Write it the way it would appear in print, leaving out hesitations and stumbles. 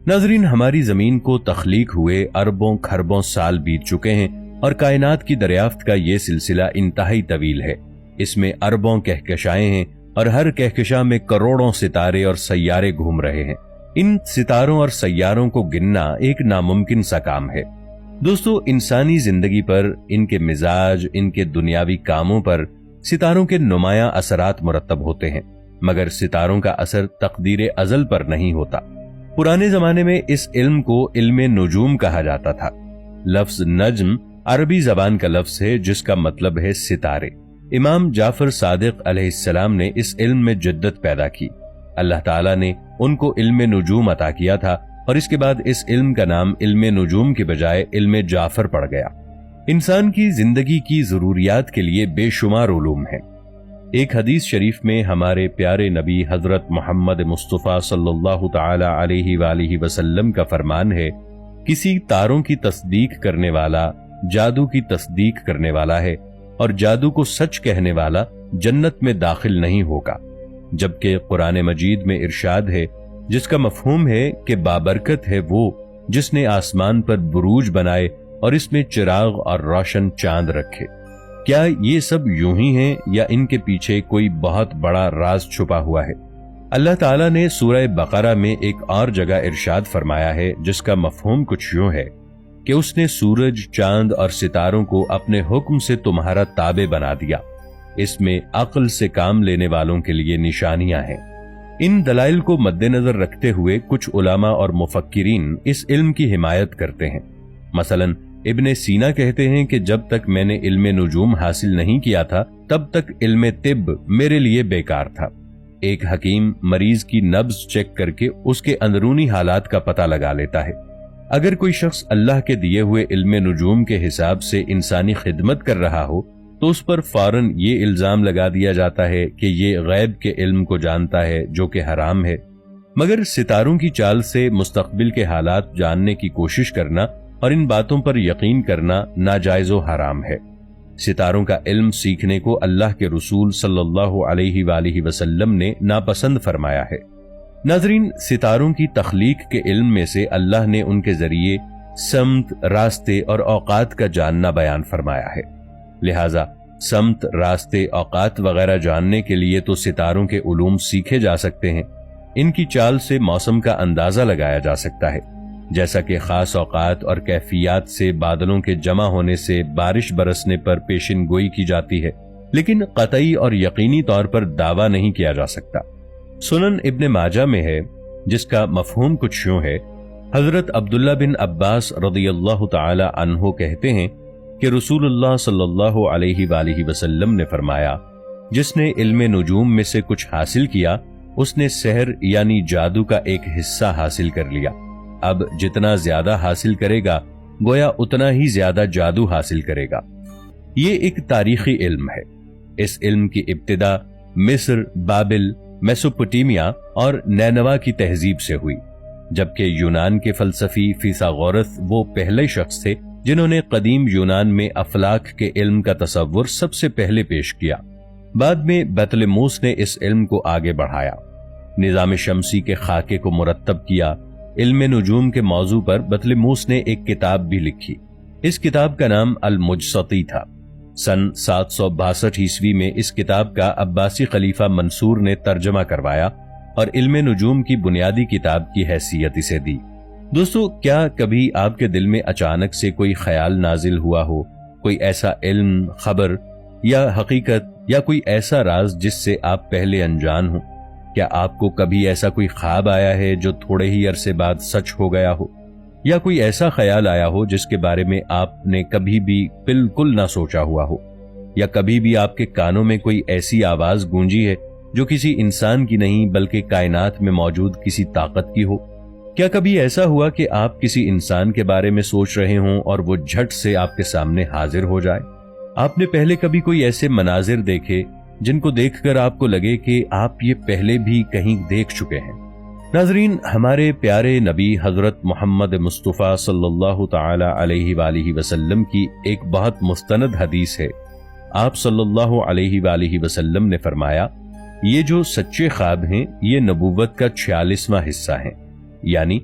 नाज़रीन, हमारी जमीन को तख्लीक हुए अरबों खरबों साल बीत चुके हैं और कायनात की दरियाफ्त का ये सिलसिला इंतहाई तवील है। इसमें अरबों कहकशाएं हैं और हर कहकशा में करोड़ों सितारे और सैयारे घूम रहे हैं। इन सितारों और सैयारों को गिनना एक नामुमकिन सा काम है। दोस्तों, इंसानी जिंदगी पर, इनके मिजाज, इनके दुनियावी कामों पर सितारों के नुमायां असरात मुरत्तब होते हैं, मगर सितारों का असर तकदीर अजल पर नहीं होता। पुराने जमाने में इस इल्म को इल्मे नुजूम कहा जाता था। लफ्ज नज्म अरबी जबान का लफ्ज है जिसका मतलब है सितारे। इमाम जाफर सादिक अलैहिस्सलाम ने इस इल्म में जिद्दत पैदा की। अल्लाह ताला ने उनको इल्मे नुजूम अता किया था और इसके बाद इस इल्म का नाम इल्मे नुजूम के बजाय इल्मे जाफर पड़ गया। इंसान की जिंदगी की जरूरियात के लिए बेशुमार उलूम हैं। एक हदीस शरीफ में हमारे प्यारे नबी हजरत मोहम्मद मुस्तफ़ा सल्लल्लाहु ताला अलैहि वसल्लम का फरमान है, किसी तारों की तस्दीक करने वाला जादू की तस्दीक करने वाला है और जादू को सच कहने वाला जन्नत में दाखिल नहीं होगा। जबकि कुरान मजीद में इरशाद है, जिसका मफहूम है कि बाबरकत है वो जिसने आसमान पर बुरूज बनाए और इसमें चिराग और रोशन चांद रखे। क्या ये सब यूं ही हैं या इनके पीछे कोई बहुत बड़ा राज छुपा हुआ है? अल्लाह ताला ने सूरह बकरा में एक और जगह इरशाद फरमाया है जिसका मफहूम कुछ यूं है कि उसने सूरज, चांद और सितारों को अपने हुक्म से तुम्हारा ताबे बना दिया। इसमें अक्ल से काम लेने वालों के लिए निशानियां हैं। इन दलाइल को मद्देनजर रखते हुए कुछ उलामा और मुफक्किरीन इस इल्म की हिमायत करते हैं। मसलन इब्ने सीना कहते हैं कि जब तक मैंने इल्मे नुजूम हासिल नहीं किया था तब तक इल्मे तिब मेरे लिए बेकार था। एक हकीम मरीज की नब्ज चेक करके उसके अंदरूनी हालात का पता लगा लेता है। अगर कोई शख्स अल्लाह के दिए हुए इल्मे नुजूम के हिसाब से इंसानी खिदमत कर रहा हो तो उस पर फौरन ये इल्जाम लगा दिया जाता है कि ये गैब के इल्म को जानता है, जो कि हराम है। मगर सितारों की चाल से मुस्तकबिल के हालात जानने की कोशिश करना और इन बातों पर यकीन करना नाजायज़ व हराम है। सितारों का इल्म सीखने को अल्लाह के रसूल सल्लल्लाहु अलैहि वसल्लम ने नापसंद फरमाया है। नाज़रीन, सितारों की तख्लीक के इल्म में से अल्लाह ने उनके जरिए समत, रास्ते और औकात का जानना बयान फरमाया है। लिहाजा समत, रास्ते, औकात वगैरह जानने के लिए तो सितारों के उलूम सीखे जा सकते हैं। इनकी चाल से मौसम का अंदाजा लगाया जा सकता है, जैसा कि खास औकात और कैफियत से बादलों के जमा होने से बारिश बरसने पर पेशिन गोई की जाती है, लेकिन कतई और यकीनी तौर पर दावा नहीं किया जा सकता। सुनन इब्ने माजा में है, जिसका मफहूम कुछ यूं है, हजरत अब्दुल्ला बिन अब्बास रदियल्लाहु ताला अन्हो कहते हैं कि रसूलुल्लाह सल्लल्लाहु अलैहि वसल्लम ने फरमाया, जिसने इल्मे नुजूम में से कुछ हासिल किया उसने सहर यानी जादू का एक हिस्सा हासिल कर लिया। अब जितना ज्यादा हासिल करेगा गोया उतना ही ज्यादा जादू हासिल करेगा। ये एक तारीखी इल्म है। इस इल्म की इब्तिदा मिस्र, बाबिल, मेसोपोटामिया और नैनवा की तहजीब से हुई, जबकि यूनान के फलसफी फिसागोरस वो पहले शख्स थे जिन्होंने कदीम यूनान में अफलाक के इल्म का तसव्वुर सबसे पहले पेश किया। बाद में बतलेमूस ने इस इल्म को आगे बढ़ाया, निजाम शमसी के खाके को मुरत्तब किया। इल्मे नुजूम के मौजू पर बतलेमूस ने एक किताब भी लिखी। इस किताब का नाम अल-मुजसती था। सन 762 ईस्वी में इस किताब का अब्बासी खलीफा मंसूर ने तर्जमा करवाया और इल्मे नुजूम की बुनियादी किताब की हैसियत इसे दी। दोस्तों, क्या कभी आपके दिल में अचानक से कोई ख्याल नाजिल हुआ हो, कोई ऐसा इल्म, खबर या हकीकत या कोई ऐसा राज जिससे आप पहले अनजान हो? क्या आपको कभी ऐसा कोई ख्वाब आया है जो थोड़े ही अरसे बाद सच हो गया हो, या कोई ऐसा ख्याल आया हो जिसके बारे में आपने कभी भी बिल्कुल ना सोचा हुआ हो, या कभी भी आपके कानों में कोई ऐसी आवाज गूंजी है जो किसी इंसान की नहीं बल्कि कायनात में मौजूद किसी ताकत की हो? क्या कभी ऐसा हुआ कि आप किसी इंसान के बारे में सोच रहे हों और वो झट से आपके सामने हाजिर हो जाए? आपने पहले कभी कोई ऐसे मनाजिर देखे जिनको देखकर आपको लगे कि आप ये पहले भी कहीं देख चुके हैं? नाजरीन, हमारे प्यारे नबी हजरत मोहम्मद मुस्तफ़ा सल्लल्लाहु ताला अलैहि वसल्लम की एक बहुत मुस्तनद हदीस है। आप सल्लल्लाहु अलैहि वसल्लम ने फरमाया, ये जो सच्चे ख्वाब हैं ये नबूवत का 46वां हिस्सा है, यानी